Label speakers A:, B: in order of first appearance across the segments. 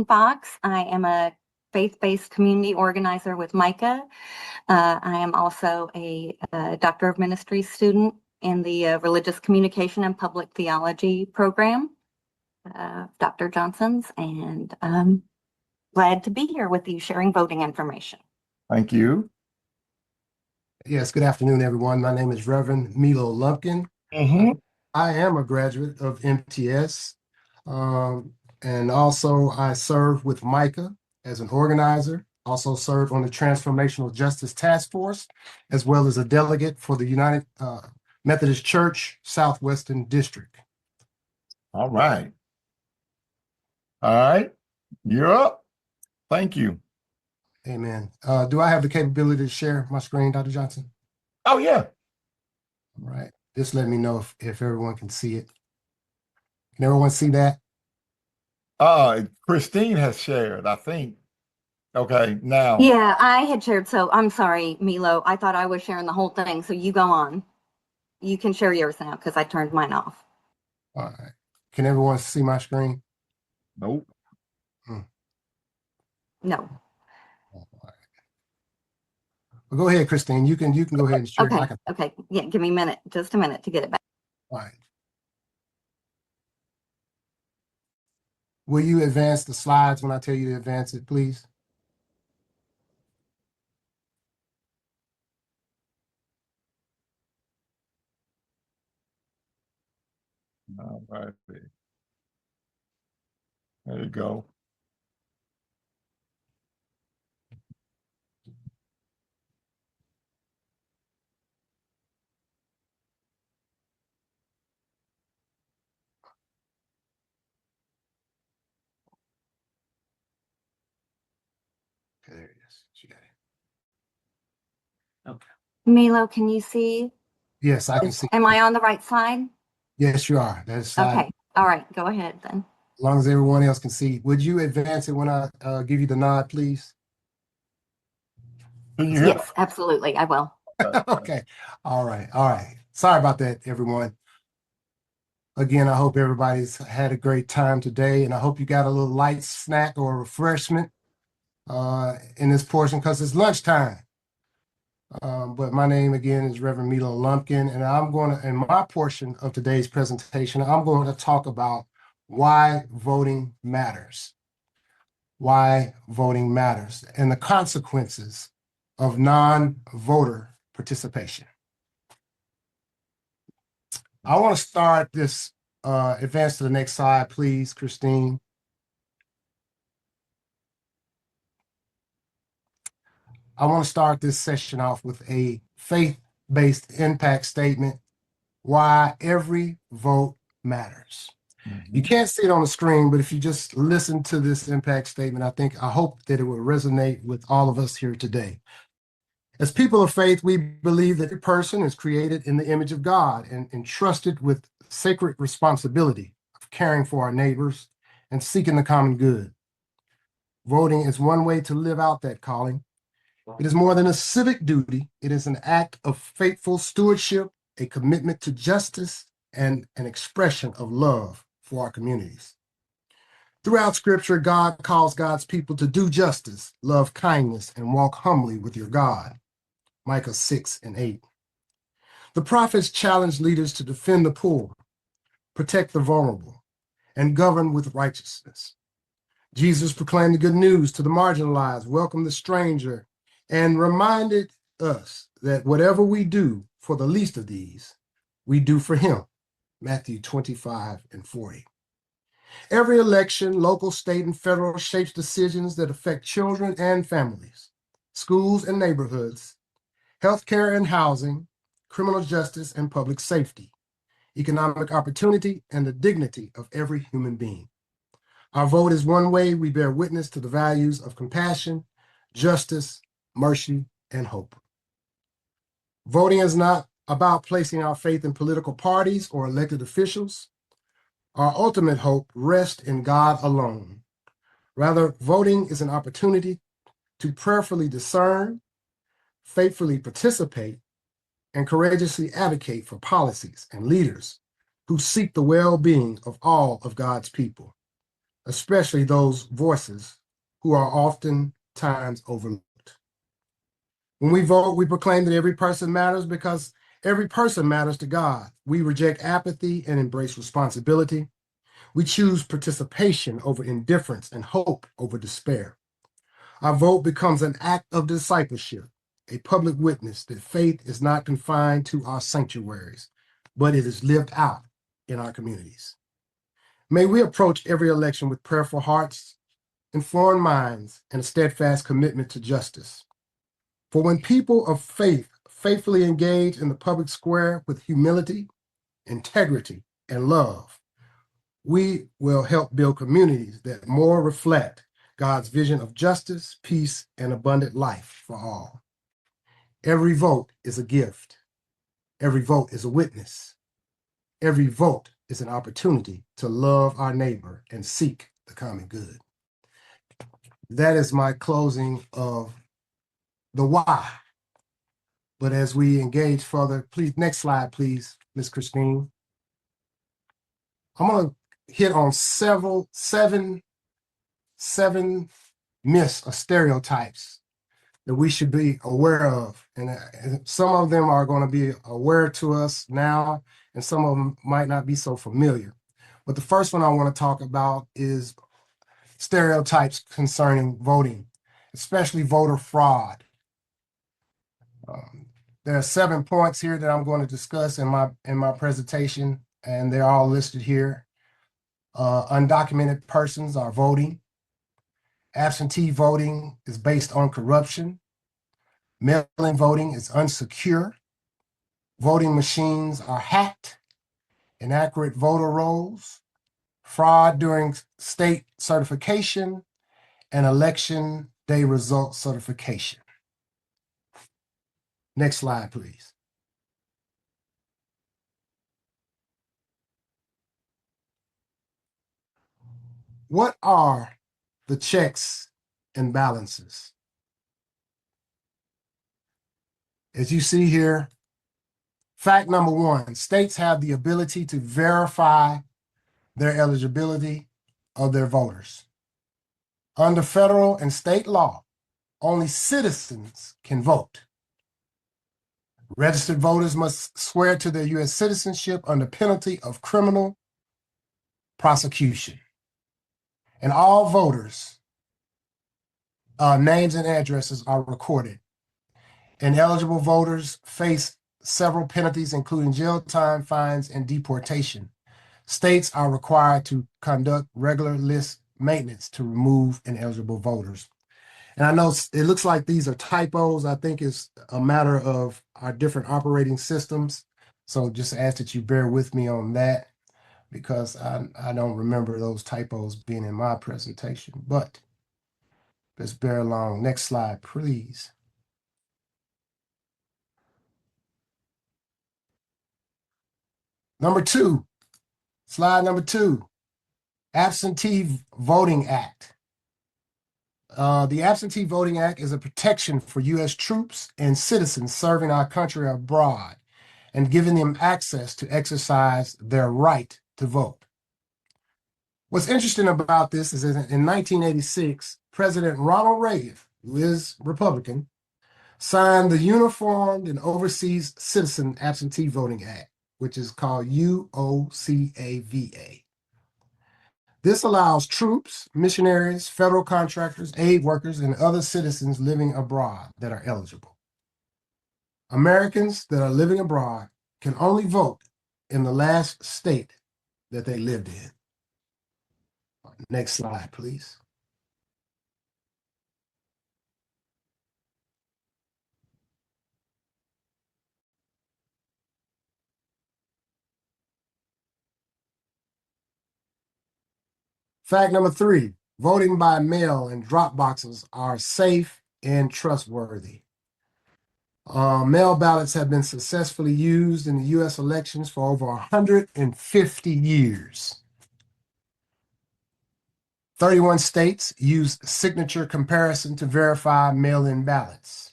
A: Fox. I am a faith-based community organizer with MICAH. I am also a Doctor of Ministry student in the Religious Communication and Public Theology program, Dr. Johnson's, and glad to be here with you sharing voting information.
B: Thank you.
C: Yes, good afternoon, everyone. My name is Reverend Milo Lumpkin. I am a graduate of MTS, and also I serve with MICAH as an organizer, also serve on the Transformational Justice Task Force, as well as a delegate for the United Methodist Church Southwestern District.
B: All right. All right. You're up. Thank you.
C: Amen. Do I have the capability to share my screen, Dr. Johnson?
B: Oh, yeah.
C: All right. Just let me know if everyone can see it. Can everyone see that?
B: Christine has shared, I think. Okay, now.
A: Yeah, I had shared, so I'm sorry, Milo. I thought I was sharing the whole thing, so you go on. You can share yours now because I turned mine off.
C: All right. Can everyone see my screen?
B: Nope.
A: No.
C: All right. Well, go ahead, Christine. You can go ahead and share.
A: Okay. Okay. Yeah, give me a minute, just a minute to get it back.
C: All right. Will you advance the slides when I tell you to advance it, please?
B: All right. There you go.
C: Okay, there it is. She got it. Okay.
A: Milo, can you see?
C: Yes, I can see.
A: Am I on the right side?
C: Yes, you are. That's slide.
A: Okay. All right. Go ahead then.
C: As long as everyone else can see. Would you advance it when I give you the nod, please?
A: Yes, absolutely. I will.
C: Okay. All right. All right. Sorry about that, everyone. Again, I hope everybody's had a great time today, and I hope you got a little light snack or refreshment in this portion because it's lunchtime. But my name again is Reverend Milo Lumpkin, and I'm going to, in my portion of today's presentation, I'm going to talk about why voting matters. Why voting matters and the consequences of non-voter participation. I want to start this, advance to the next slide, please, Christine. I want to start this session off with a faith-based impact statement, why every vote matters. You can't see it on the screen, but if you just listen to this impact statement, I hope that it will resonate with all of us here today. As people of faith, we believe that every person is created in the image of God and entrusted with sacred responsibility of caring for our neighbors and seeking the common good. Voting is one way to live out that calling. It is more than a civic duty. It is an act of faithful stewardship, a commitment to justice, and an expression of love for our communities. Throughout Scripture, God calls God's people to do justice, love kindness, and walk humbly with your God. Micah 6:8. The prophets challenge leaders to defend the poor, protect the vulnerable, and govern with righteousness. Jesus proclaimed the good news to the marginalized, welcomed the stranger, and reminded us that whatever we do for the least of these, we do for him. Matthew 25:40. Every election, local, state, and federal, shapes decisions that affect children and families, schools and neighborhoods, healthcare and housing, criminal justice and public safety, economic opportunity, and the dignity of every human being. Our vote is one way we bear witness to the values of compassion, justice, mercy, and hope. Voting is not about placing our faith in political parties or elected officials. Our ultimate hope rests in God alone. Rather, voting is an opportunity to prayerfully discern, faithfully participate, and courageously advocate for policies and leaders who seek the well-being of all of God's people. especially those voices who are oftentimes overlooked. When we vote, we proclaim that every person matters because every person matters to God. We reject apathy and embrace responsibility. We choose participation over indifference and hope over despair. Our vote becomes an act of discipleship, a public witness that faith is not confined to our sanctuaries, but it is lived out in our communities. May we approach every election with prayerful hearts, informed minds, and a steadfast commitment to justice. For when people of faith faithfully engage in the public square with humility, integrity, and love, we will help build communities that more reflect God's vision of justice, peace, and abundant life for all. Every vote is a gift. Every vote is a witness. Every vote is an opportunity to love our neighbor and seek the common good. That is my closing of the why. But as we engage further, please, next slide, please, Ms. Christine. I'm going to hit on seven myths or stereotypes that we should be aware of. And some of them are going to be aware to us now, and some of them might not be so familiar. But the first one I want to talk about is stereotypes concerning voting, especially voter fraud. There are 7 points here that I'm going to discuss in my presentation, and they're all listed here. Undocumented persons are voting. Absentee voting is based on corruption. Mail-in voting is unsecure. Voting machines are hacked. Inaccurate voter rolls. Fraud during state certification and election day result certification. Next slide, please. What are the checks and balances? As you see here, fact number one, states have the ability to verify their eligibility of their voters. Under federal and state law, only citizens can vote. Registered voters must swear to their U.S. citizenship under penalty of criminal prosecution. And all voters' names and addresses are recorded. Ineligible voters face several penalties, including jail time, fines, and deportation. States are required to conduct regular list maintenance to remove ineligible voters. And I know it looks like these are typos. I think it's a matter of our different operating systems. So just ask that you bear with me on that, because I don't remember those typos being in my presentation, but let's bear along. Next slide, please. Number two, slide number 2, Absentee Voting Act. The Absentee Voting Act is a protection for U.S. troops and citizens serving our country abroad and giving them access to exercise their right to vote. What's interesting about this is that in 1986, President Ronald Reagan, who is Republican, signed the Uniformed and Overseas Citizen Absentee Voting Act, which is called UOCAVA. This allows troops, missionaries, federal contractors, aid workers, and other citizens living abroad that are eligible. Americans that are living abroad can only vote in the last state that they lived in. Next slide, please. Fact number 3, voting by mail and drop boxes are safe and trustworthy. Mail ballots have been successfully used in the U.S. elections for over 150 years. 31 states use signature comparison to verify mail-in ballots.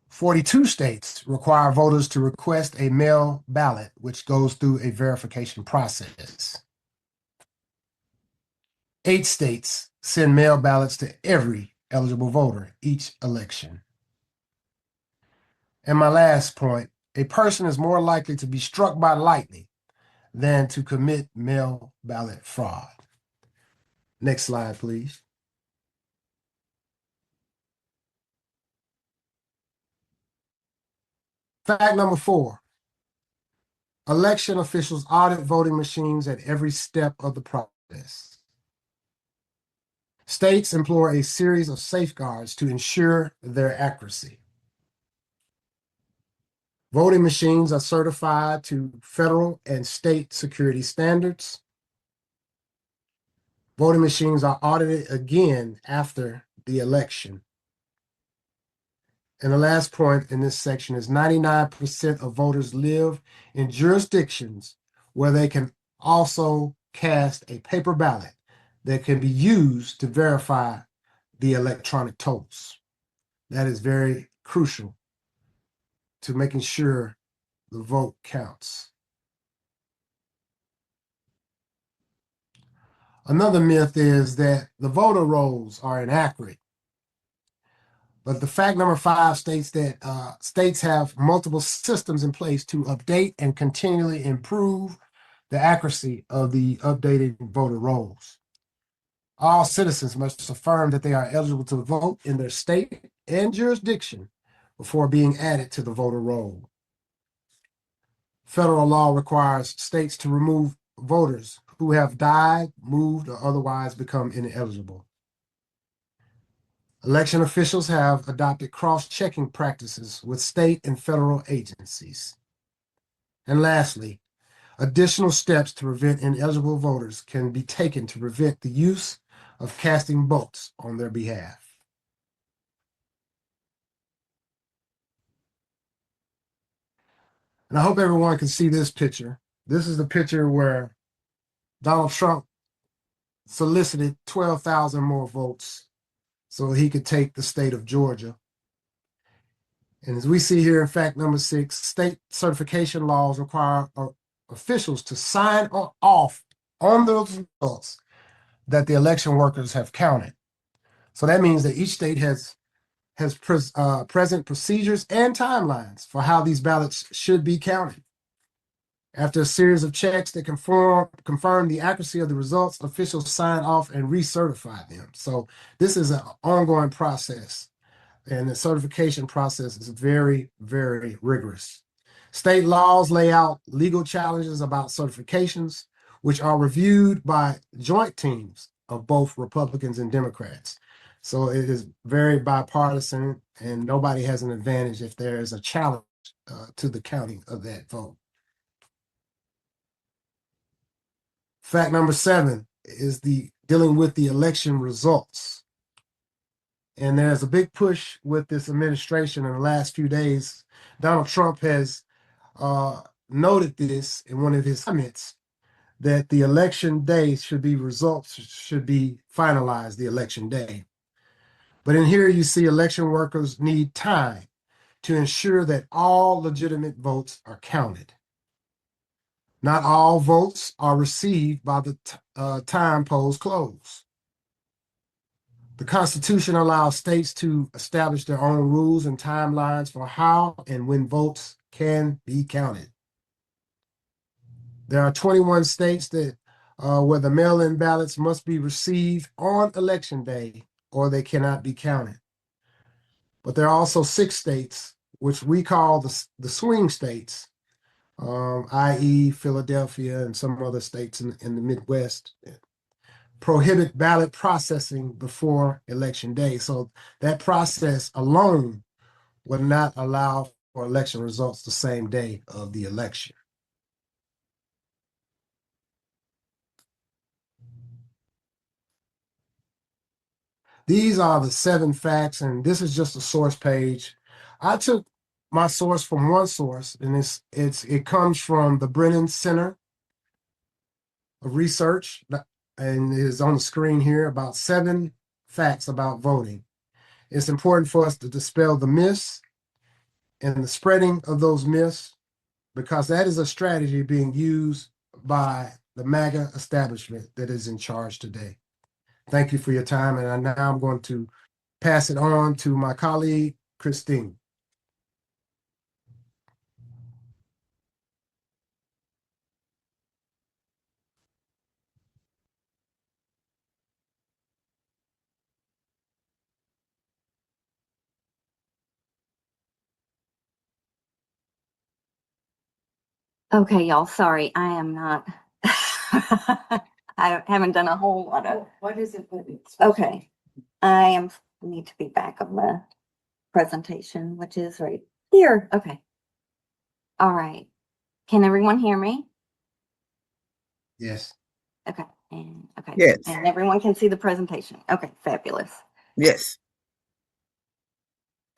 C: 42 states require voters to request a mail ballot, which goes through a verification process. 8 states send mail ballots to every eligible voter each election. And my last point, a person is more likely to be struck by lightning than to commit mail ballot fraud. Next slide, please. Fact number 4, election officials audit voting machines at every step of the process. States employ a series of safeguards to ensure their accuracy. Voting machines are certified to federal and state security standards. Voting machines are audited again after the election. And the last point in this section is 99% of voters live in jurisdictions where they can also cast a paper ballot that can be used to verify the electronic totals. That is very crucial to making sure the vote counts. Another myth is that the voter rolls are inaccurate. But the fact number 5 states that states have multiple systems in place to update and continually improve the accuracy of the updated voter rolls. All citizens must affirm that they are eligible to vote in their state and jurisdiction before being added to the voter roll. Federal law requires states to remove voters who have died, moved, or otherwise become ineligible. Election officials have adopted cross-checking practices with state and federal agencies. And lastly, additional steps to prevent ineligible voters can be taken to prevent the use of casting votes on their behalf. And I hope everyone can see this picture. This is the picture where Donald Trump solicited 12,000 more votes so he could take the state of Georgia. And as we see here in fact number 6, state certification laws require officials to sign off on those results that the election workers have counted. So that means that each state has present procedures and timelines for how these ballots should be counted. After a series of checks that confirm the accuracy of the results, officials sign off and recertify them. So this is an ongoing process, and the certification process is very, very rigorous. State laws lay out legal challenges about certifications, which are reviewed by joint teams of both Republicans and Democrats. So it is very bipartisan, and nobody has an advantage if there is a challenge to the counting of that vote. Fact number 7 is dealing with the election results. And there's a big push with this administration in the last few days. Donald Trump has noted this in one of his comments, that the election day results should be finalized the election day. But in here you see election workers need time to ensure that all legitimate votes are counted. Not all votes are received by the time polls close. The Constitution allows states to establish their own rules and timelines for how and when votes can be counted. There are 21 states that where the mail-in ballots must be received on election day or they cannot be counted. But there are also 6 states, which we call the swing states, i.e. Philadelphia and some other states in the Midwest, prohibit ballot processing before election day. So that process alone would not allow for election results the same day of the election. These are the 7 facts, and this is just a source page. I took my source from one source, and it comes from the Brennan Center of Research, and it is on the screen here, about 7 facts about voting. It's important for us to dispel the myths and the spreading of those myths, because that is a strategy being used by the MAGA establishment that is in charge today. Thank you for your time. And now I'm going to pass it on to my colleague, Christine.
A: Okay, y'all, sorry, I am not, I haven't done a whole lot of,
D: What is it?
A: okay. Need to be back on the presentation, which is right here. Okay. All right. Can everyone hear me?
C: Yes.
A: Okay. Okay.
D: Yes.
A: And everyone can see the presentation. Okay, fabulous.
D: Yes.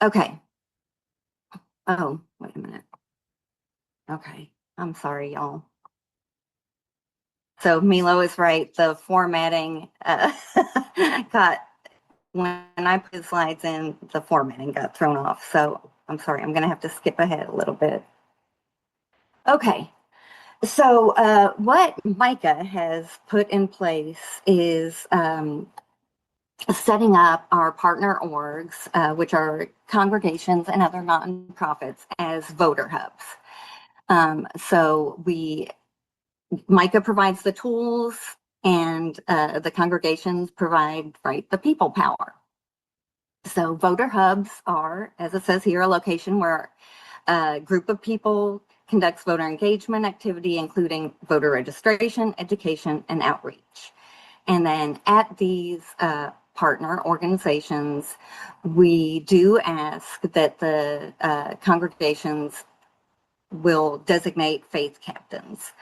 A: Okay. Oh, wait a minute. Okay. I'm sorry, y'all. So Milo is right. The formatting got, when I put the slides in, the formatting got thrown off. So I'm sorry, I'm going to have to skip ahead a little bit. Okay. So what MICAH has put in place is setting up our partner orgs, which are congregations and other nonprofits, as voter hubs. So MICAH provides the tools, and the congregations provide, right, the people power. So voter hubs are, as it says here, a location where a group of people conducts voter engagement activity, including voter registration, education, and outreach. And then at these partner organizations, we do ask that the congregations will designate faith captains.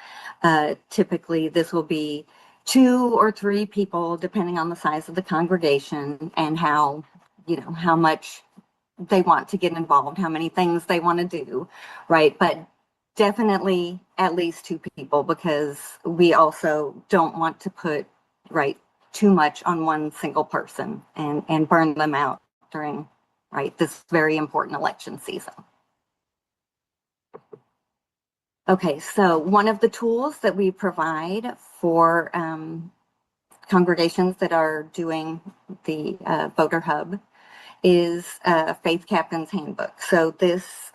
A: Typically, this will be 2 or 3 people, depending on the size of the congregation and how much they want to get involved, how many things they want to do, right? But definitely at least 2 people, because we also don't want to put, right, too much on one single person and burn them out during, right, this very important election season. Okay, so one of the tools that we provide for congregations that are doing the voter hub is Faith Captain's Handbook. So this,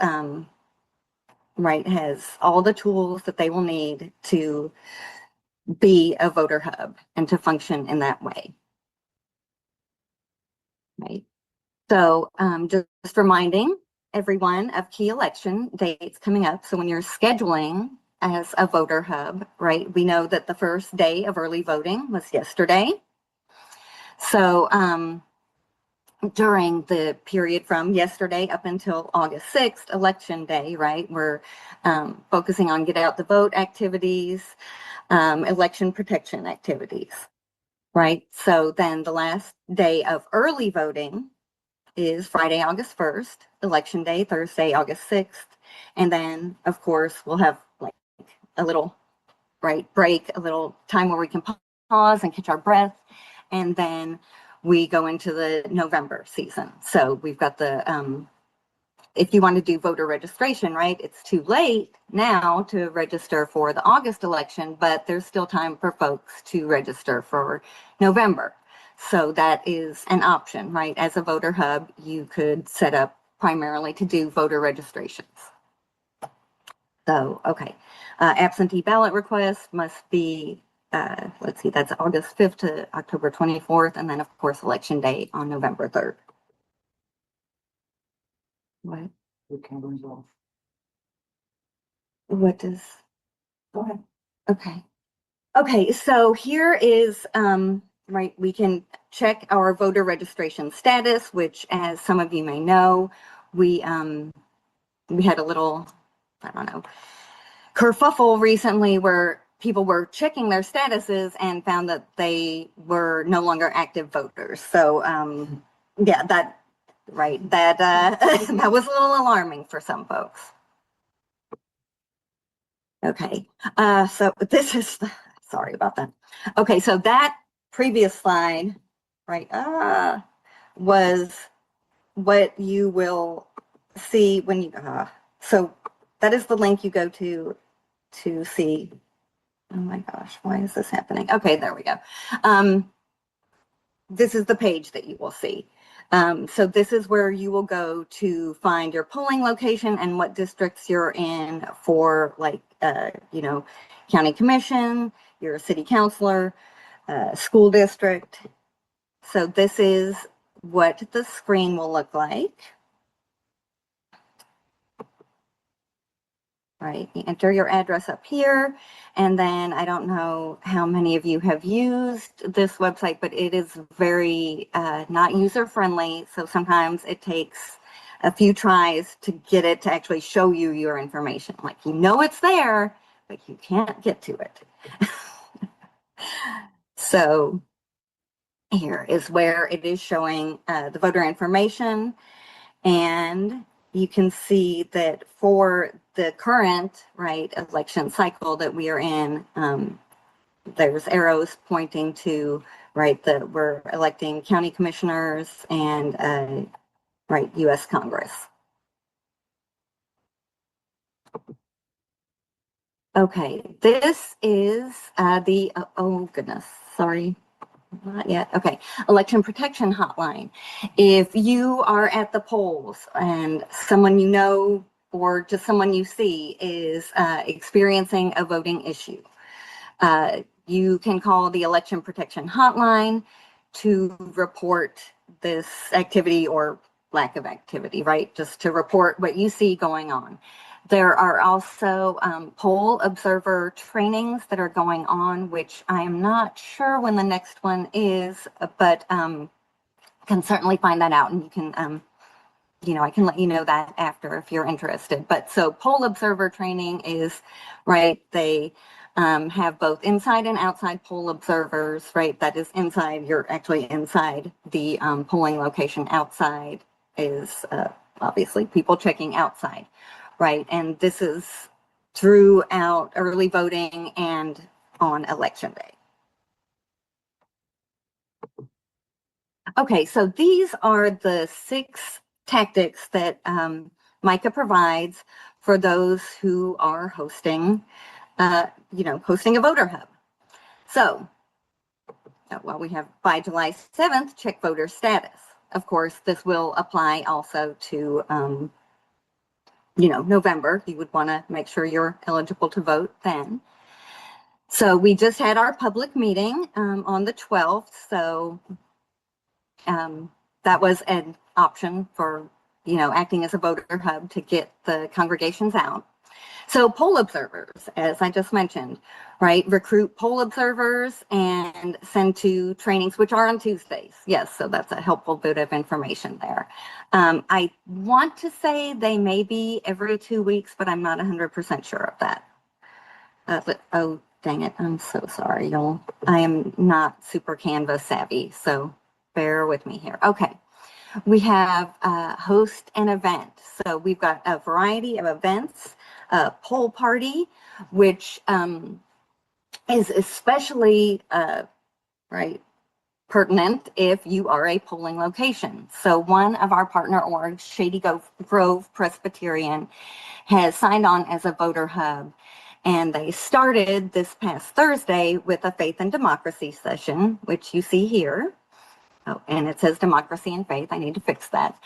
A: right, has all the tools that they will need to be a voter hub and to function in that way. Right. So just reminding everyone of key election dates coming up. So when you're scheduling as a voter hub, right, we know that the first day of early voting was yesterday. So during the period from yesterday up until August 6th, election day, right, we're focusing on get out the vote activities, election protection activities, right? So then the last day of early voting is Friday, August 1st, election day, Thursday, August 6th. And then, of course, we'll have like a little, right, break, a little time where we can pause and catch our breath. And then we go into the November season. So we've got the, if you want to do voter registration, right, it's too late now to register for the August election, but there's still time for folks to register for November. So that is an option, right? As a voter hub, you could set up primarily to do voter registrations. So, okay. Absentee ballot requests must be, let's see, that's August 5th to October 24th. And then, of course, election day on November 3rd. What? What does, go ahead. Okay. Okay, so here is, right, we can check our voter registration status, which, as some of you may know, we had a little, I don't know, kerfuffle recently where people were checking their statuses and found that they were no longer active voters. So, yeah, that, right, that that was a little alarming for some folks. Okay, so this is, sorry about that. Okay, so that previous slide, right, was what you will see when you, so that is the link you go to see. Oh my gosh, why is this happening? Okay, there we go. this is the page that you will see. So this is where you will go to find your polling location and what districts you're in for, like, county commission, your city councilor, school district. So this is what the screen will look like. Right, you enter your address up here, and then I don't know how many of you have used this website, but it is very not user friendly. So sometimes it takes a few tries to get it to actually show you your information. Like, it's there, but you can't get to it. So here is where it is showing the voter information, and you can see that for the current election cycle that we are in, there's arrows pointing to that we're electing county commissioners and U.S. Congress. Okay, this is oh goodness, sorry. Not yet. Okay. Election protection hotline. If you are at the polls and someone you know or just someone you see is experiencing a voting issue, you can call the election protection hotline to report this activity or lack of activity, right? Just to report what you see going on. There are also poll observer trainings that are going on, which I am not sure when the next one is, but can certainly find that out, and you can, I can let you know that after if you're interested. But so poll observer training is, they have both inside and outside poll observers, that is inside, you're actually inside the polling location. Outside is obviously people checking outside. And this is throughout early voting and on election day. Okay, so these are the 6 tactics that MICAH provides for those who are hosting a voter hub. So, we have by July 7th, check voter status. Of course, this will apply also to November. You would want to make sure you're eligible to vote then. So we just had our public meeting on the 12th. So that was an option for, acting as a voter hub to get the congregations out. So poll observers, as I just mentioned, recruit poll observers and send to trainings, which are on Tuesdays. Yes, so that's a helpful bit of information there. I want to say they may be every 2 weeks, but I'm not 100% sure of that. Oh, dang it. I'm so sorry, y'all. I am not super Canvas savvy, so bear with me here. Okay. We have host an event. So we've got a variety of events, poll party, which is especially pertinent if you are a polling location. So one of our partner orgs, Shady Grove Presbyterian, has signed on as a voter hub. And they started this past Thursday with a faith and democracy session, which you see here. Oh, and it says democracy and faith. I need to fix that.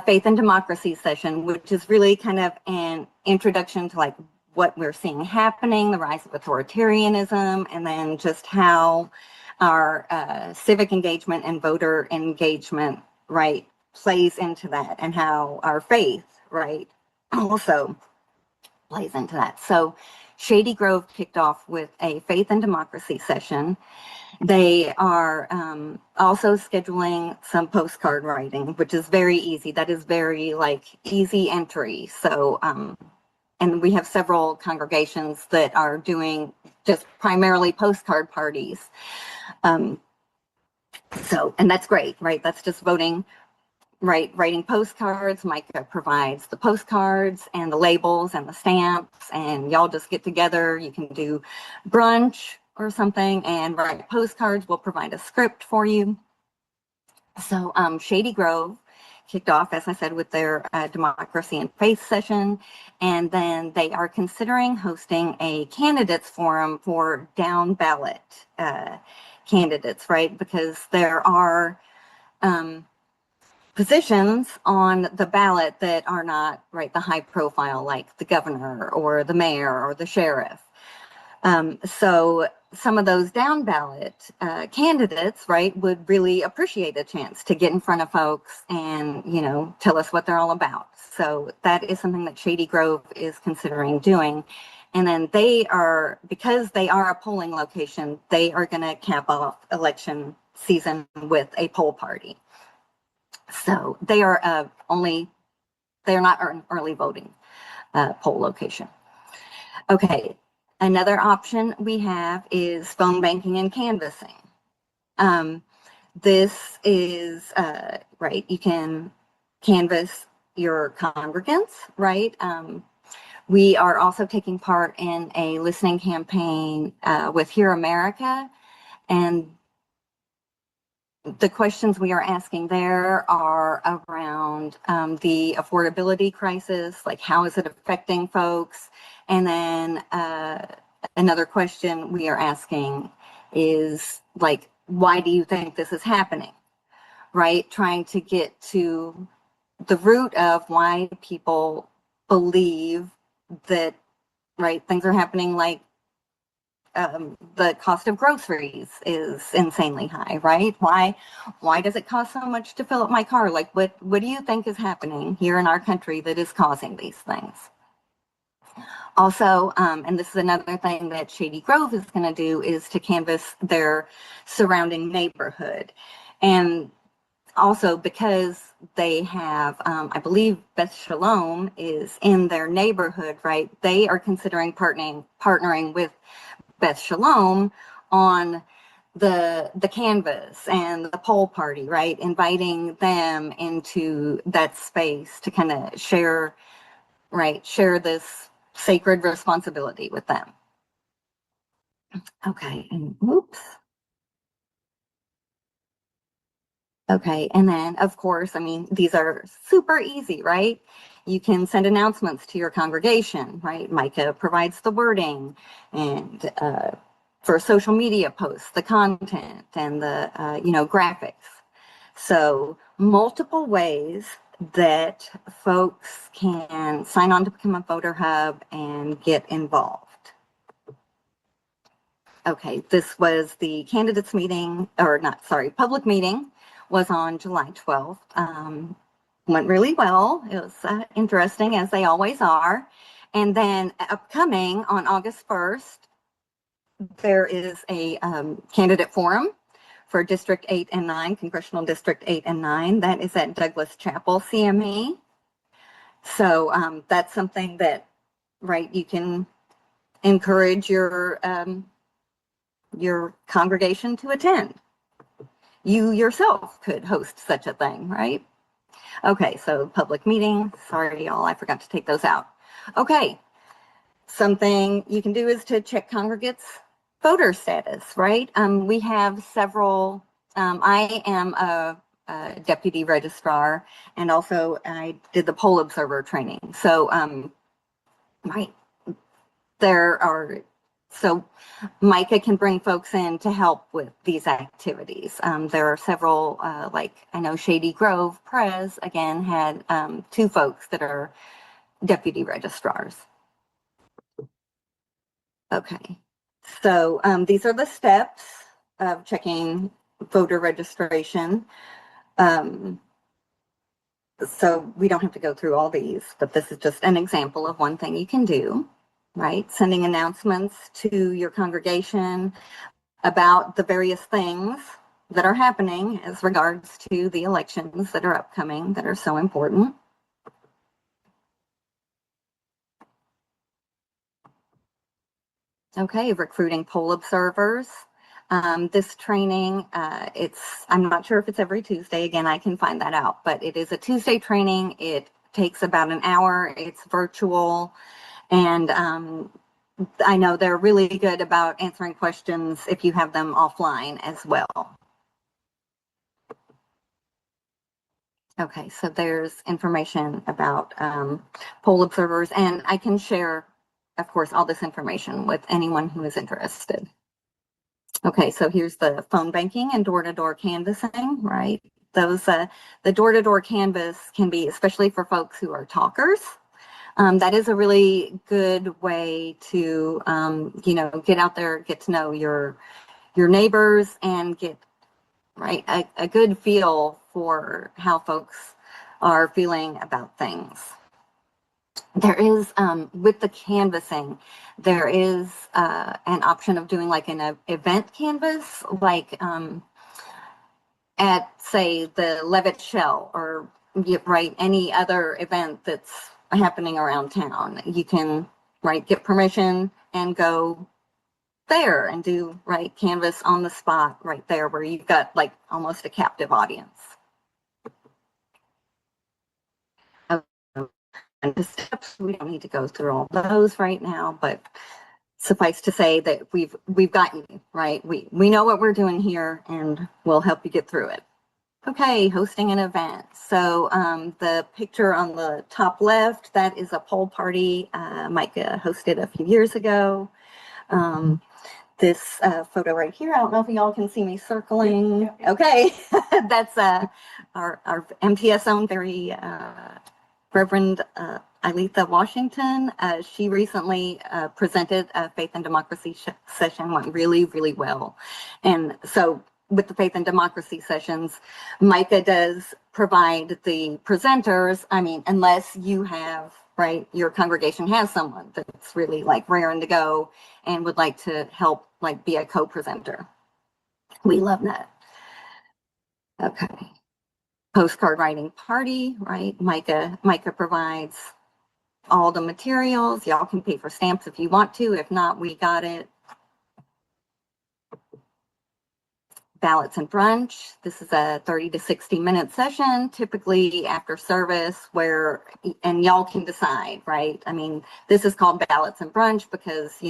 A: Faith and democracy session, which is really kind of an introduction to what we're seeing happening, the rise of authoritarianism, and then just how our civic engagement and voter engagement, plays into that, and how our faith, also plays into that. So Shady Grove kicked off with a faith and democracy session. They are also scheduling some postcard writing, which is very easy. That is very easy entry. So, and we have several congregations that are doing just primarily postcard parties. So, and that's great, That's just voting, writing postcards. MICAH provides the postcards and the labels and the stamps, and y'all just get together. You can do brunch or something and write postcards. We'll provide a script for you. So Shady Grove kicked off, as I said, with their democracy and faith session, and then they are considering hosting a candidates forum for down ballot candidates, right? Because there are positions on the ballot that are not, right, the high profile, like the governor or the mayor or the sheriff. So some of those down ballot candidates, right, would really appreciate a chance to get in front of folks and, you know, tell us what they're all about. So that is something that Shady Grove is considering doing. And then they are, because they are a polling location, they are going to cap off election season with a poll party. So they are they're not an early voting poll location. Okay, another option we have is phone banking and canvassing. This is, right, you can canvass your congregants, right? We are also taking part in a listening campaign with Hear America, and the questions we are asking there are around the affordability crisis, like how is it affecting folks? And then another question we are asking is like, why do you think this is happening? Right? Trying to get to the root of why people believe that, right, things are happening, like the cost of groceries is insanely high, right? Why does it cost so much to fill up my car? Like, what do you think is happening here in our country that is causing these things? Also, and this is another thing that Shady Grove is going to do, is to canvass their surrounding neighborhood. And also because they have, I believe Beth Shalom is in their neighborhood, right? They are considering partnering with Beth Shalom on the canvas and the poll party, right? Inviting them into that space to kind of share this sacred responsibility with them. Okay, and whoops. Okay, and then of course, I mean, these are super easy, right? You can send announcements to your congregation, right? MICAH provides the wording, and for social media posts, the content and the graphics. So multiple ways that folks can sign on to become a voter hub and get involved. Okay, this was the candidates meeting, or not, sorry, public meeting was on July 12th. Went really well. It was interesting, as they always are. And then upcoming on August 1st, there is a candidate forum for District 8 and 9, Congressional District 8 and 9. That is at Douglas Chapel, CME. So that's something that, right, you can encourage your congregation to attend. You yourself could host such a thing, right? Okay, so public meeting. Sorry, y'all, I forgot to take those out. Okay, something you can do is to check congregates' voter status, right? We have several. I am a deputy registrar, and also I did the poll observer training. So, so MICAH can bring folks in to help with these activities. There are several, like I know Shady Grove Prez, again, had 2 folks that are deputy registrars. Okay, so these are the steps of checking voter registration. So we don't have to go through all these, but this is just an example of one thing you can do, right? Sending announcements to your congregation about the various things that are happening as regards to the elections that are upcoming that are so important. Okay, recruiting poll observers. This training, I'm not sure if it's every Tuesday. Again, I can find that out, but it is a Tuesday training. It takes about an hour. It's virtual. And I know they're really good about answering questions if you have them offline as well. Okay, so there's information about poll observers, and I can share, of course, all this information with anyone who is interested. Okay, so here's the phone banking and door-to-door canvassing, right? Those, the door-to-door canvas can be, especially for folks who are talkers. That is a really good way to, get out there, get to know your neighbors, and get a good feel for how folks are feeling about things. There is, with the canvassing, there is an option of doing like an event canvas, like at, say, the Levitt Shell or any other event that's happening around town. You can get permission and go there and do canvas on the spot right there where you've got like almost a captive audience. And the steps, we don't need to go through all those right now, but suffice to say that we've got you, right? We know what we're doing here and we'll help you get through it. Okay, hosting an event. So the picture on the top left, that is a poll party MICAH hosted a few years ago. This photo right here, I don't know if y'all can see me circling. Okay, that's our MTS own very Reverend Aletha Washington. She recently presented a Faith and Democracy session, went really, really well. And so with the Faith and Democracy sessions, MICAH does provide the presenters. I mean, unless you have, your congregation has someone that's really raring to go and would like to help be a co-presenter. We love that. Okay. Postcard writing party, right? MICAH provides all the materials. Y'all can pay for stamps if you want to. If not, we got it. Ballots and brunch. This is a 30 to 60-minute session, typically after service, and y'all can decide, right? I mean, this is called ballots and brunch because,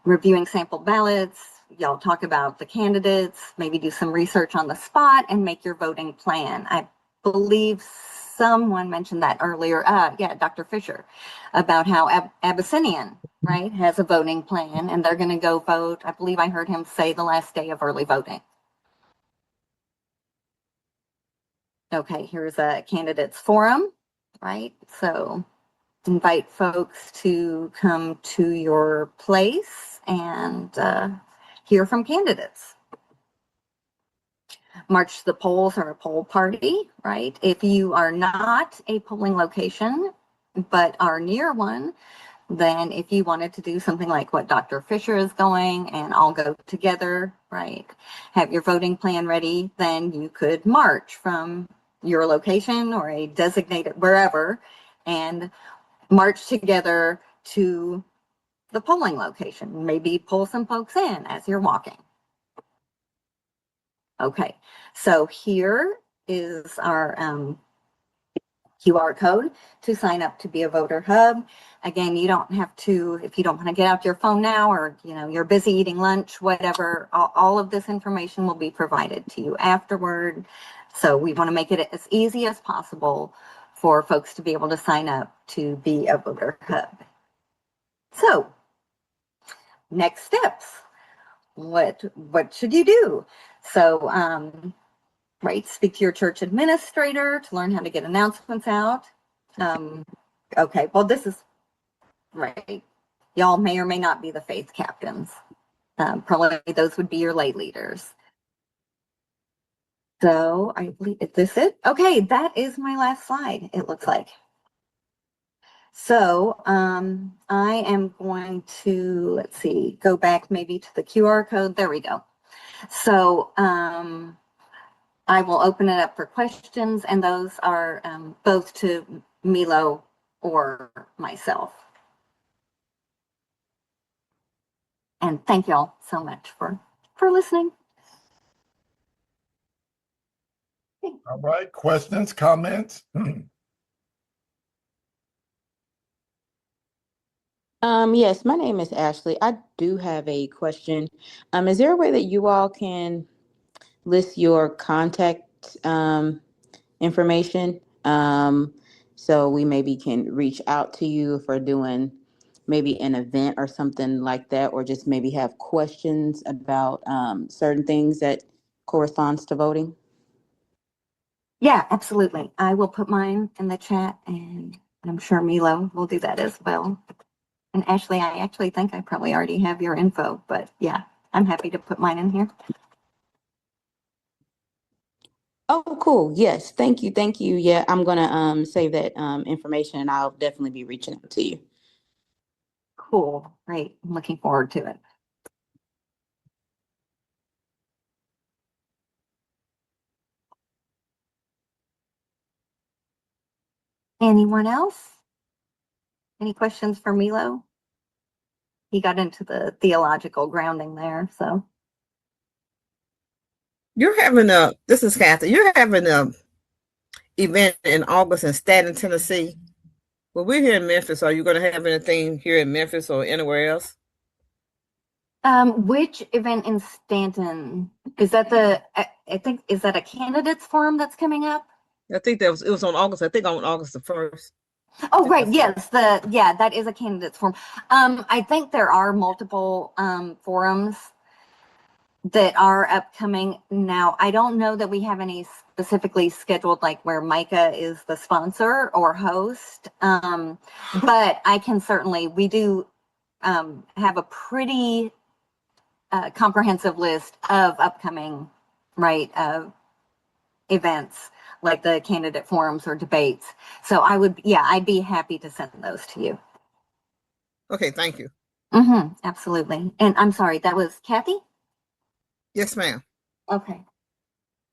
A: reviewing sample ballots, y'all talk about the candidates, maybe do some research on the spot and make your voting plan. I believe someone mentioned that earlier. Dr. Fisher, about how Abyssinian, has a voting plan and they're going to go vote. I believe I heard him say the last day of early voting. Okay, here's a candidates forum, right? So invite folks to come to your place and hear from candidates. March to the polls or a poll party, right? If you are not a polling location, but are near one, then if you wanted to do something like what Dr. Fisher is going and all go together, right? Have your voting plan ready, then you could march from your location or a designated wherever and march together to the polling location. Maybe pull some folks in as you're walking. Okay, so here is our QR code to sign up to be a voter hub. Again, you don't have to, if you don't want to get out your phone now or you're busy eating lunch, whatever, all of this information will be provided to you afterward. So we want to make it as easy as possible for folks to be able to sign up to be a voter hub. So next steps, what should you do? So speak to your church administrator to learn how to get announcements out. Okay, well, this is right. Y'all may or may not be the faith captains. Probably those would be your lay leaders. So I believe, is this it? Okay, that is my last slide, it looks like. So I am going to, let's see, go back maybe to the QR code. There we go. So I will open it up for questions, and those are both to Milo or myself. And thank y'all so much for listening.
B: All right, questions, comments?
D: Yes, my name is Ashley. I do have a question. Is there a way that you all can list your contact information so we maybe can reach out to you if we're doing maybe an event or something like that, or just maybe have questions about certain things that corresponds to voting?
A: Yeah, absolutely. I will put mine in the chat, and I'm sure Milo will do that as well. And Ashley, I actually think I probably already have your info, but yeah, I'm happy to put mine in here.
D: Oh, cool. Yes. Thank you. Thank you. Yeah, I'm gonna save that information, and I'll definitely be reaching out to you.
A: Cool. Great. I'm looking forward to it. Anyone else? Any questions for Milo? He got into the theological grounding there, so.
E: This is Kathy. You're having a event in August in Staten, Tennessee. Well, we're here in Memphis. Are you going to have anything here in Memphis or anywhere else?
A: Which event in Stanton? Is that I think, is that a candidates forum that's coming up?
E: I think it was on August. I think on August the 1st.
A: Oh, right. Yes. That is a candidates forum. I think there are multiple forums that are upcoming now. I don't know that we have any specifically scheduled, like where MICAH is the sponsor or host. But I can certainly, we do have a pretty comprehensive list of upcoming, right, events like the candidate forums or debates. So I'd be happy to send those to you.
E: Okay, thank you.
A: Absolutely. And I'm sorry, that was Kathy?
E: Yes, ma'am.
A: Okay.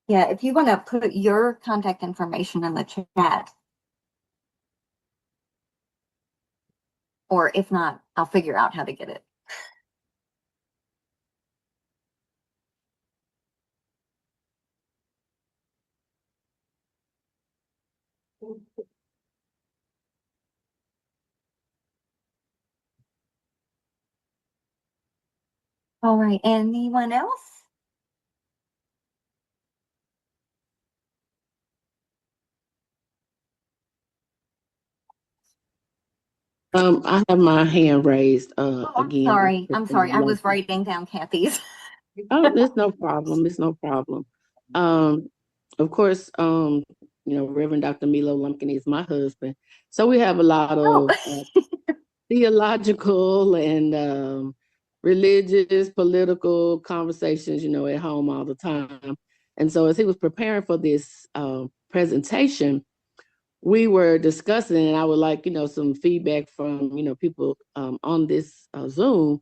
A: Yeah, if you want to put your contact information in the chat, or if not, I'll figure out how to get it. All right, anyone else?
F: I have my hand raised again.
A: I'm sorry. I was writing down Kathy's.
F: Oh, there's no problem. It's no problem. Of course, Reverend Dr. Milo Lumpkin is my husband. So we have a lot of theological and religious, political conversations, at home all the time. And so as he was preparing for this presentation, we were discussing, and I would like, some feedback from, people on this Zoom.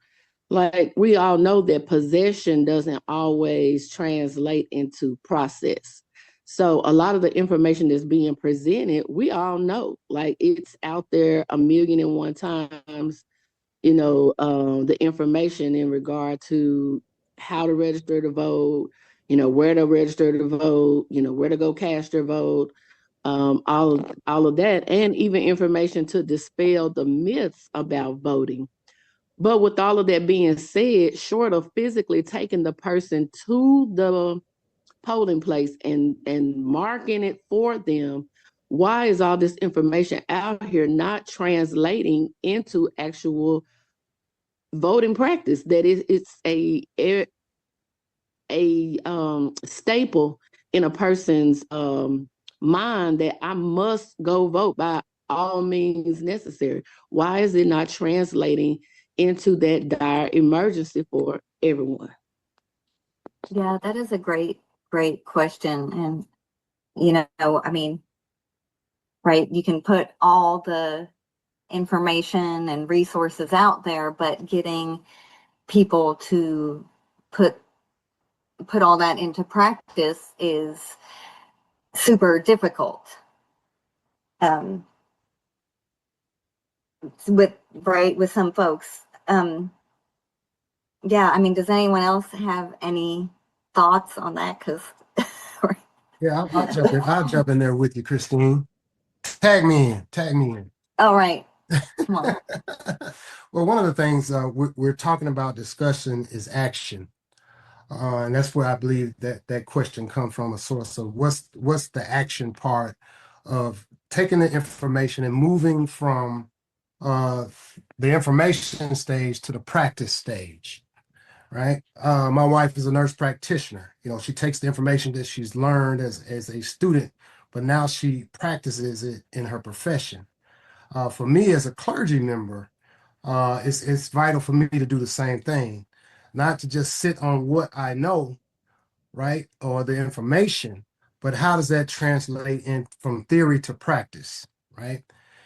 F: Like, we all know that possession doesn't always translate into process. So a lot of the information that's being presented, we all know, like, it's out there a million and one times, the information in regard to how to register to vote, where to register to vote, where to go cast your vote, all of that, and even information to dispel the myths about voting. But with all of that being said, short of physically taking the person to the polling place and marking it for them, why is all this information out here not translating into actual voting practice? That is, it's a staple in a person's mind that I must go vote by all means necessary. Why is it not translating into that dire emergency for everyone?
A: Yeah, that is a great question. And, I mean, right, you can put all the information and resources out there, but getting people to put all that into practice is super difficult. With some folks. Yeah, I mean, does anyone else have any thoughts on that? Because
C: Yeah, I'll jump in there with you, Christine. Tag me in.
A: All right. Come on.
C: Well, one of the things we're talking about discussion is action. And that's where I believe that question comes from, a source of what's the action part of taking the information and moving from uh, the information stage to the practice stage, right? My wife is a nurse practitioner. You know, she takes the information that she's learned as a student, but now she practices it in her profession. For me as a clergy member, it's vital for me to do the same thing, not to just sit on what I know, right, or the information, but how does that translate in from theory to practice, right?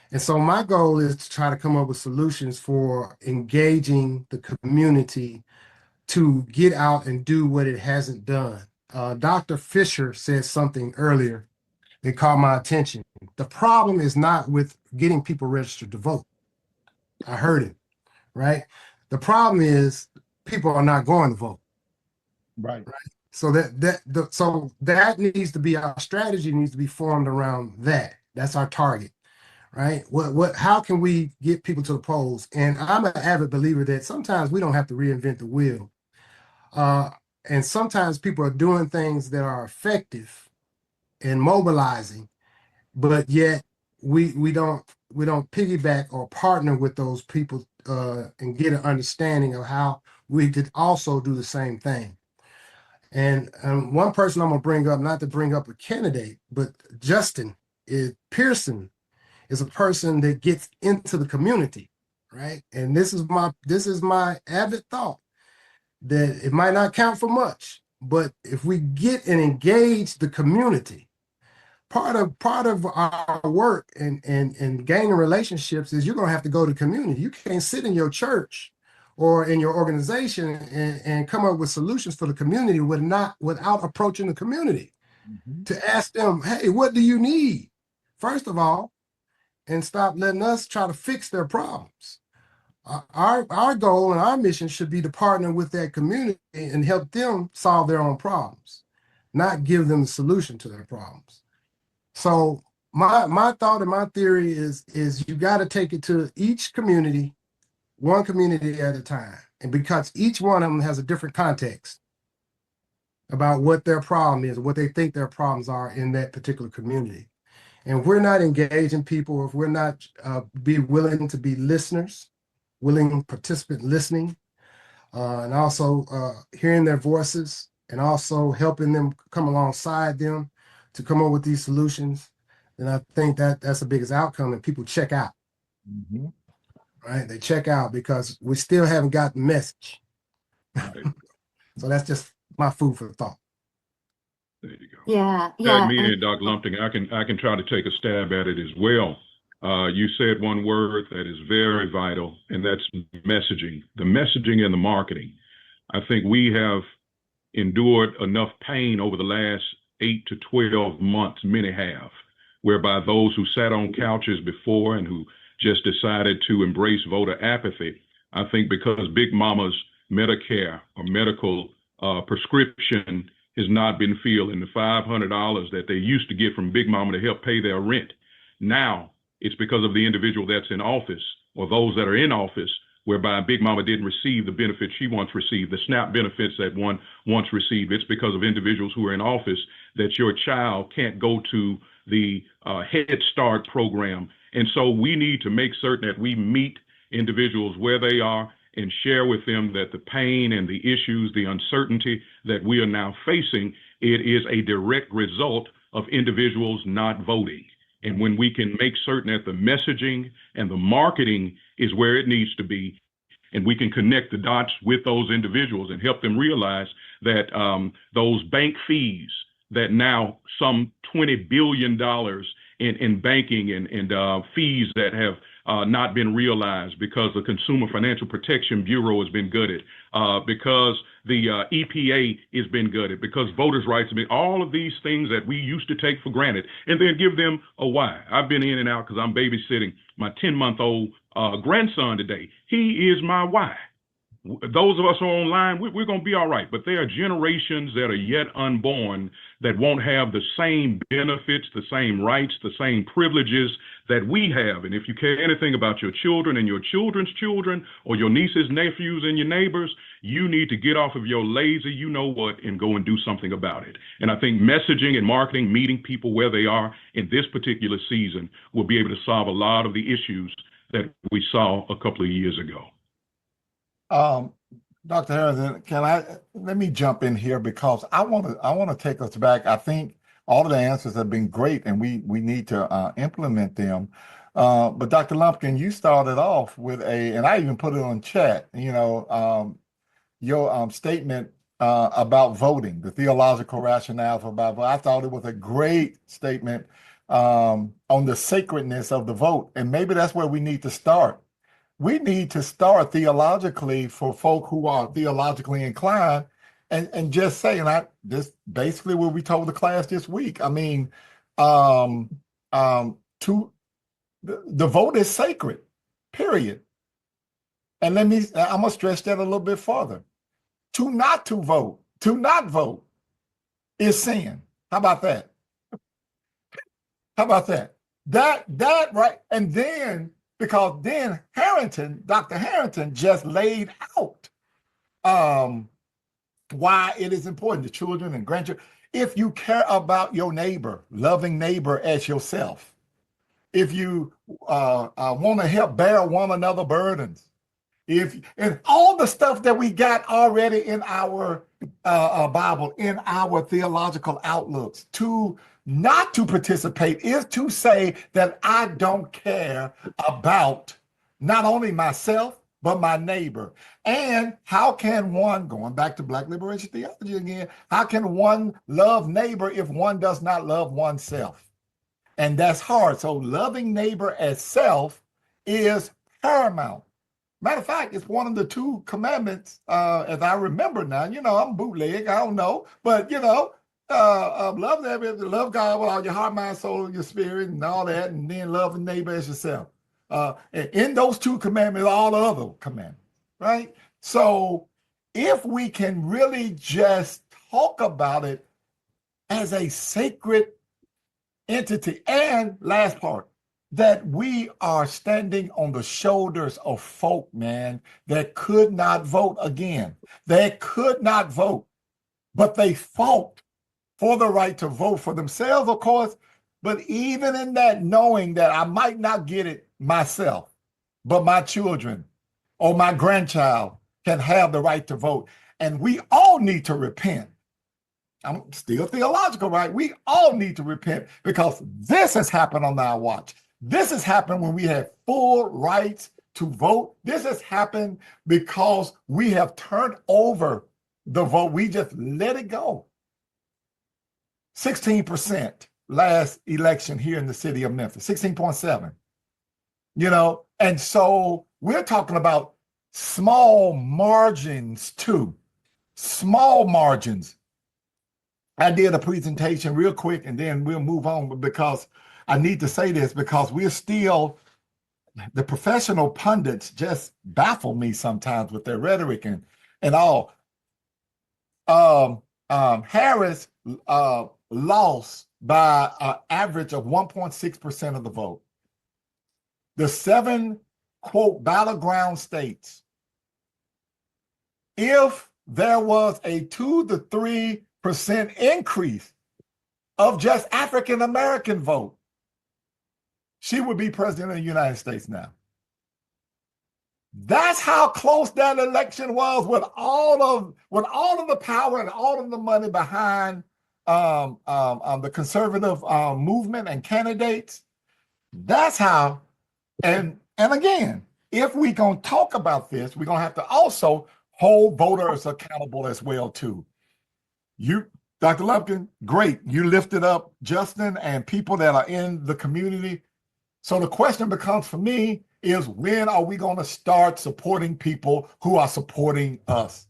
C: And so my goal is to try to come up with solutions for engaging the community to get out and do what it hasn't done. Dr. Fisher said something earlier that caught my attention. The problem is not with getting people registered to vote. I heard it, right? The problem is people are not going to vote.
B: Right.
C: So that needs to be our strategy, needs to be formed around that. That's our target, right? How can we get people to the polls? And I'm an avid believer that sometimes we don't have to reinvent the wheel. And sometimes people are doing things that are effective and mobilizing, but yet we don't piggyback or partner with those people and get an understanding of how we could also do the same thing. And one person I'm gonna bring up, not to bring up a candidate, but Justin Pearson is a person that gets into the community, right? And this is my avid thought that it might not count for much, but if we get and engage the community, part of our work and gaining relationships is you're gonna have to go to the community. You can't sit in your church or in your organization and come up with solutions for the community without approaching the community to ask them, hey, what do you need? First of all, and stop letting us try to fix their problems. Our goal and our mission should be to partner with that community and help them solve their own problems, not give them the solution to their problems. So my thought and my theory is you got to take it to each community, one community at a time. And because each one of them has a different context about what their problem is, what they think their problems are in that particular community. And if we're not engaging people, if we're not be willing to be listeners, willing participant listening, and also hearing their voices and also helping them come alongside them to come up with these solutions, then I think that's the biggest outcome, and people check out. Right? They check out because we still haven't got the message.
G: Right.
C: So that's just my food for thought.
G: There you go.
A: Yeah,
G: Tag me in, Dr. Lumpkin. I can try to take a stab at it as well. You said one word that is very vital, and that's messaging. The messaging and the marketing. I think we have endured enough pain over the last 8 to 12 months, many have, whereby those who sat on couches before and who just decided to embrace voter apathy, I think because Big Mama's Medicare or medical prescription has not been filled, and the $500 that they used to get from Big Mama to help pay their rent. Now it's because of the individual that's in office or those that are in office, whereby Big Mama didn't receive the benefits she once received, the SNAP benefits that one once received. It's because of individuals who are in office that your child can't go to the Head Start program. And so we need to make certain that we meet individuals where they are and share with them that the pain and the issues, the uncertainty that we are now facing, it is a direct result of individuals not voting. And when we can make certain that the messaging and the marketing is where it needs to be, and we can connect the dots with those individuals and help them realize that those bank fees that now some $20 billion in banking and fees that have not been realized because the Consumer Financial Protection Bureau has been gutted, because the EPA has been gutted, because voters' rights have been, all of these things that we used to take for granted, and then give them a why. I've been in and out because I'm babysitting my 10-month-old grandson today. He is my why. Those of us who are online, we're going to be all right. But there are generations that are yet unborn that won't have the same benefits, the same rights, the same privileges that we have. And if you care anything about your children and your children's children, or your nieces, nephews, and your neighbors, you need to get off of your lazy, you know what, and go and do something about it. And I think messaging and marketing, meeting people where they are in this particular season, will be able to solve a lot of the issues that we saw a couple of years ago.
B: Dr. Harrison, let me jump in here because I want to take us back. I think all of the answers have been great and we need to implement them. But Dr. Lumpkin, you started off with and I even put it on chat, your statement about voting, the theological rationale for about voting. I thought it was a great statement on the sacredness of the vote. And maybe that's where we need to start. We need to start theologically for folk who are theologically inclined and just say, this basically what we told the class this week. I mean, the vote is sacred, period. And I'm gonna stretch that a little bit further. To not vote is sin. How about that? How about that? That right? And then, because then Dr. Harrington just laid out why it is important to children and grandchildren. If you care about your neighbor, loving neighbor as yourself, if you want to help bear one another burdens, and all the stuff that we got already in our Bible, in our theological outlooks, not to participate is to say that I don't care about not only myself, but my neighbor. And how can one, going back to Black liberation theology again, how can one love neighbor if one does not love oneself? And that's hard. So loving neighbor as self is paramount. Matter of fact, it's one of the 2 commandments, as I remember now. I'm bootleg, I don't know, but love neighbor, love God with all your heart, mind, soul, and your spirit, and all that, and then love the neighbor as yourself. And in those 2 commandments, all the other commandments, right? So if we can really just talk about it as a sacred entity, and last part, that we are standing on the shoulders of folk, man, that could not vote again. They could not vote, but they fought for the right to vote for themselves, of course. But even in that, knowing that I might not get it myself, but my children or my grandchild can have the right to vote. And we all need to repent. I'm still theological, right? We all need to repent because this has happened on our watch. This has happened when we had full rights to vote. This has happened because we have turned over the vote. We just let it go. 16% last election here in the city of Memphis, 16.7. And so we're talking about small margins too. Small margins. I did a presentation real quick and then we'll move on because I need to say this because we're still, the professional pundits just baffle me sometimes with their rhetoric and all. Harris lost by an average of 1.6% of the vote. The 7, quote, battleground states, if there was a 2 to 3% increase of just African-American vote, she would be president of the United States now. That's how close that election was with all of the power and all of the money behind the conservative movement and candidates. That's how. And again, if we're gonna talk about this, we're gonna have to also hold voters accountable as well too. You, Dr. Lumpkin, great. You lifted up Justin and people that are in the community. So the question becomes for me is, when are we going to start supporting people who are supporting us?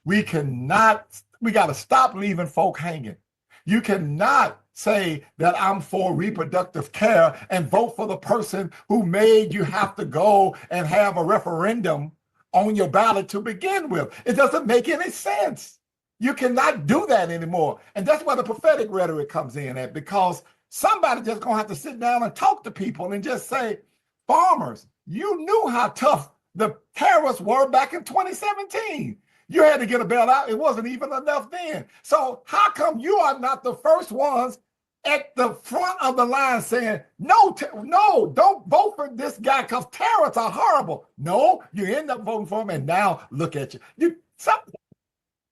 B: We got to stop leaving folk hanging. You cannot say that I'm for reproductive care and vote for the person who made you have to go and have a referendum on your ballot to begin with. It doesn't make any sense. You cannot do that anymore. And that's where the prophetic rhetoric comes in at, because somebody just gonna have to sit down and talk to people and just say, farmers, you knew how tough the tariffs were back in 2017. You had to get a bailout. It wasn't even enough then. So how come you are not the first ones at the front of the line saying, no, no, don't vote for this guy because terrorists are horrible. No, you end up voting for him, and now look at you.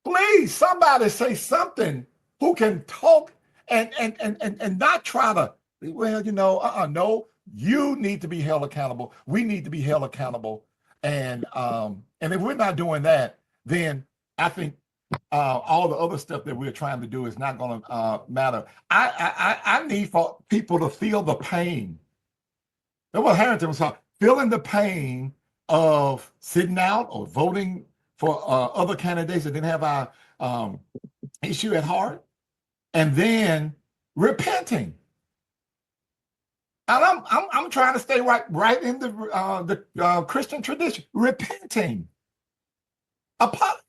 B: Please, somebody say something who can talk and not try to, well, no, you need to be held accountable. We need to be held accountable. And if we're not doing that, then I think all the other stuff that we're trying to do is not going to matter. I need for people to feel the pain. That's what Harrington was talking, feeling the pain of sitting out or voting for other candidates that didn't have our issue at heart, and then repenting. And I'm trying to stay right in the Christian tradition, repenting,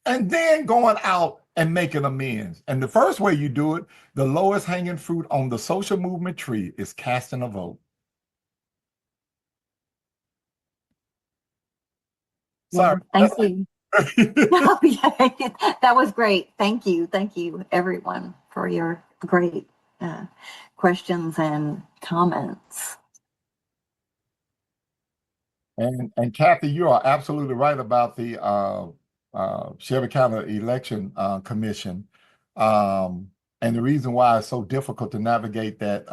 B: and then going out and making amends. And the first way you do it, the lowest hanging fruit on the social movement tree, is casting a vote. Sorry.
A: Thank you. Oh, yeah, that was great. Thank you, everyone, for your great questions and comments.
B: And Kathy, you are absolutely right about the Shelby County Election Commission, and the reason why it's so difficult to navigate that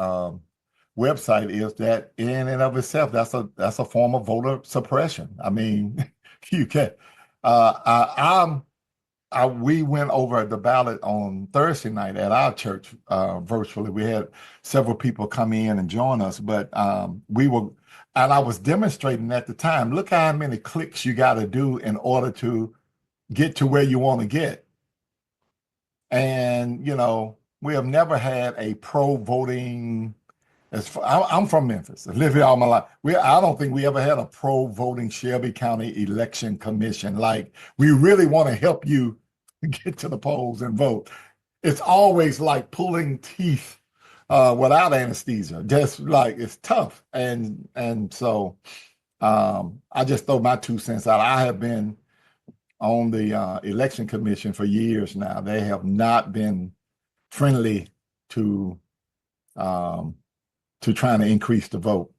B: website is that in and of itself, that's a form of voter suppression. I mean, you can. We went over the ballot on Thursday night at our church virtually. We had several people come in and join us, but and I was demonstrating at the time, look how many clicks you got to do in order to get to where you want to get. And, we have never had a pro-voting, I'm from Memphis. I live here all my life. I don't think we ever had a pro-voting Shelby County Election Commission. Like, we really want to help you get to the polls and vote. It's always like pulling teeth without anesthesia. Just like, it's tough. And so I just throw my 2 cents out. I have been on the election commission for years now. They have not been friendly to trying to increase the vote.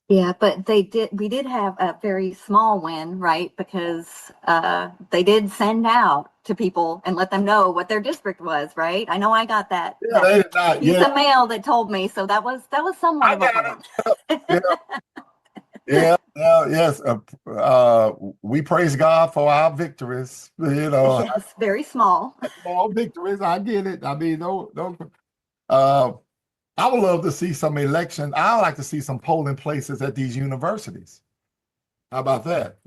A: Yeah, but we did have a very small win, right? Because they did send out to people and let them know what their district was, right? I know I got that, piece of mail that told me, so that was somewhat of a win.
B: Yes. We praise God for our victories.
A: Yes, very small.
B: Small victories. I get it. I mean, no. I would love to see some election. I like to see some polling places at these universities. How about that?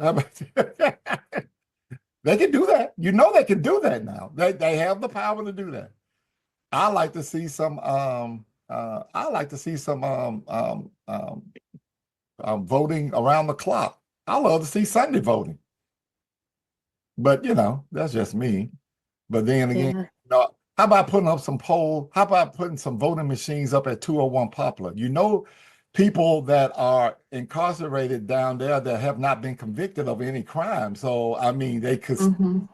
B: They can do that. They can do that now. They have the power to do that. I like to see some. Voting around the clock. I love to see Sunday voting. But that's just me. But then again, how about putting up some poll? How about putting some voting machines up at 201 Poplar? People that are incarcerated down there that have not been convicted of any crime. So I mean, they could.
A: Mm-hmm.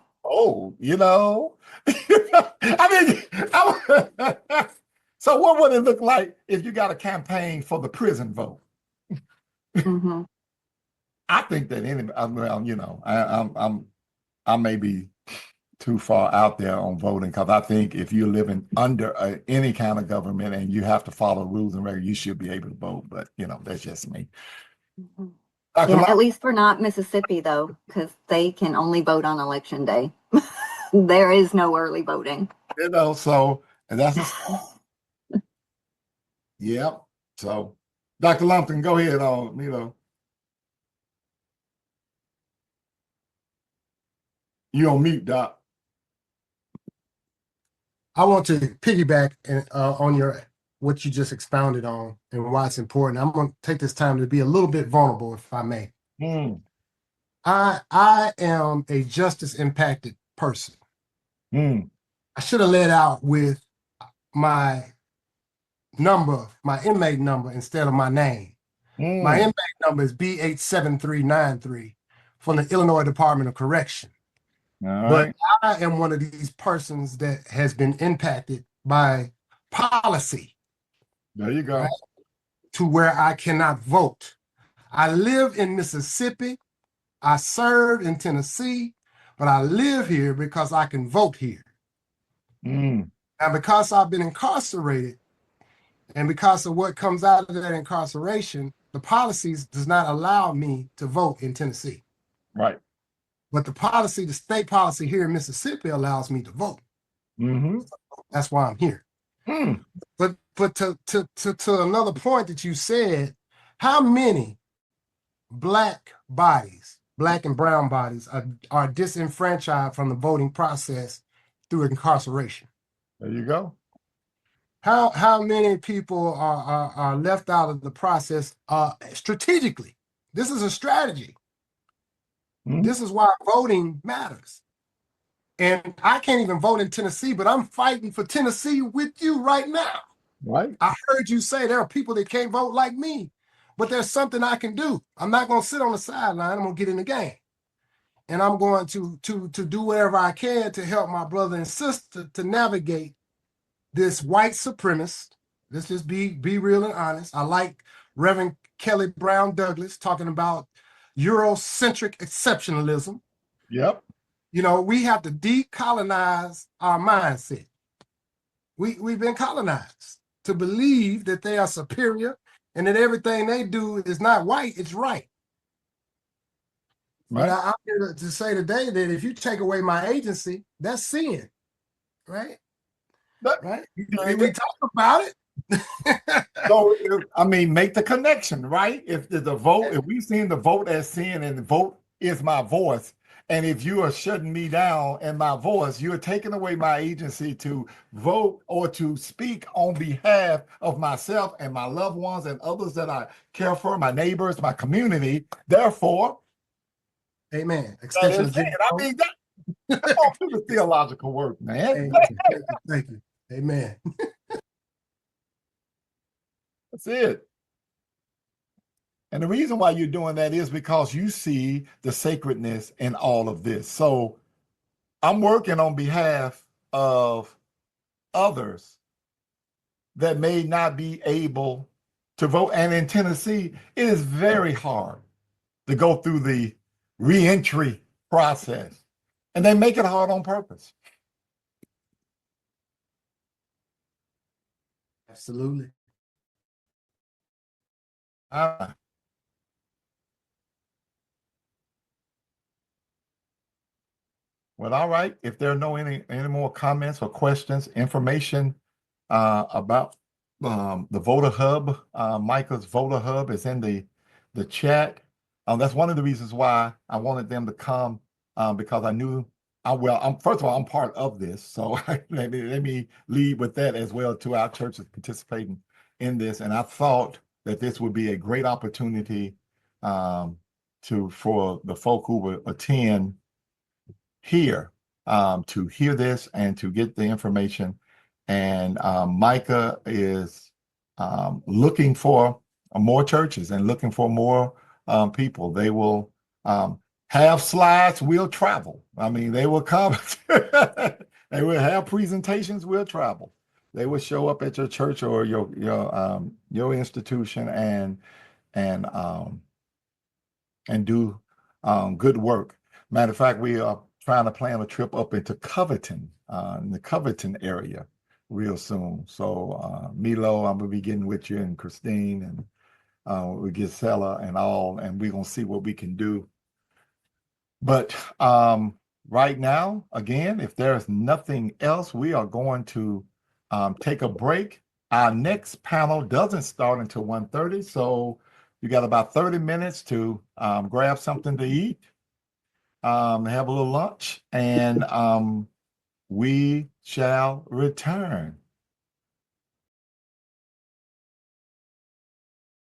B: So what would it look like if you got a campaign for the prison vote?
A: Mm-hmm.
B: I think that I may be too far out there on voting, because I think if you're living under any kind of government and you have to follow rules and regulations, you should be able to vote. But that's just me.
A: Mm-hmm. Yeah, at least we're not Mississippi though, because they can only vote on election day. There is no early voting.
B: So and that's yep. So. Dr. Lumpkin, go ahead on, You on mute, Doc.
C: I want to piggyback on what you just expounded on and why it's important. I'm going to take this time to be a little bit vulnerable, if I may. I am a justice impacted person. I should have led out with my inmate number instead of my name. My inmate number is B87393 from the Illinois Department of Correction. But I am one of these persons that has been impacted by policy.
B: There you go.
C: Right? To where I cannot vote. I live in Mississippi. I served in Tennessee, but I live here because I can vote here.
B: Mm.
C: And because I've been incarcerated, and because of what comes out of that incarceration, the policies does not allow me to vote in Tennessee.
B: Right.
C: But the policy, the state policy here in Mississippi allows me to vote.
B: Mm-hmm.
C: That's why I'm here.
B: Mm.
C: But to another point that you said, how many Black bodies, Black and brown bodies are disenfranchised from the voting process through incarceration?
B: There you go.
C: How many people are left out of the process strategically? This is a strategy.
B: Mm.
C: This is why voting matters. And I can't even vote in Tennessee, but I'm fighting for Tennessee with you right now.
B: Right.
C: I heard you say there are people that can't vote like me, but there's something I can do. I'm not going to sit on the sideline. I'm going to get in the game. And I'm going to do whatever I can to help my brother and sister to navigate this white supremacist. Let's just be real and honest. I like Reverend Kelly Brown Douglas talking about Eurocentric exceptionalism.
B: Yep.
C: You know, we have to decolonize our mindset. We've been colonized to believe that they are superior and that everything they do is not white, it's right.
B: Right.
C: But I'm here to say today that if you take away my agency, that's sin, right? Right? We talk about it.
B: So, I mean, make the connection, right? If the vote, if we've seen the vote as sin and the vote is my voice, and if you are shutting me down and my voice, you're taking away my agency to vote or to speak on behalf of myself and my loved ones and others that I care for, my neighbors, my community. Therefore,
C: amen.
B: Extension of sin. I mean, that, come on, do the theological work, man.
C: Thank you. Amen.
B: That's it. And the reason why you're doing that is because you see the sacredness in all of this. So I'm working on behalf of others that may not be able to vote. And in Tennessee, it is very hard to go through the reentry process. And they make it hard on purpose.
C: Absolutely.
B: Well, all right. If there are no any more comments or questions, information about the Voter Hub, MICAH's Voter Hub is in the chat. That's one of the reasons why I wanted them to come because I knew. First of all, I'm part of this, so let me lead with that as well. To our churches participating in this, and I thought that this would be a great opportunity for the folk who will attend here to hear this and to get the information. And MICAH is looking for more churches and looking for more people. They will have slides, will travel. I mean, they will come. They will have presentations, will travel. They will show up at your church or your institution and do good work. Matter of fact, we are trying to plan a trip up into Covington, in the Covington area real soon. So Milo, I'm gonna be getting with you and Christine and we get Sella and all, and we're gonna see what we can do. But right now, again, if there's nothing else, we are going to take a break. Our next panel doesn't start until 1:30, so you got about 30 minutes to grab something to eat, have a little lunch, and we shall return.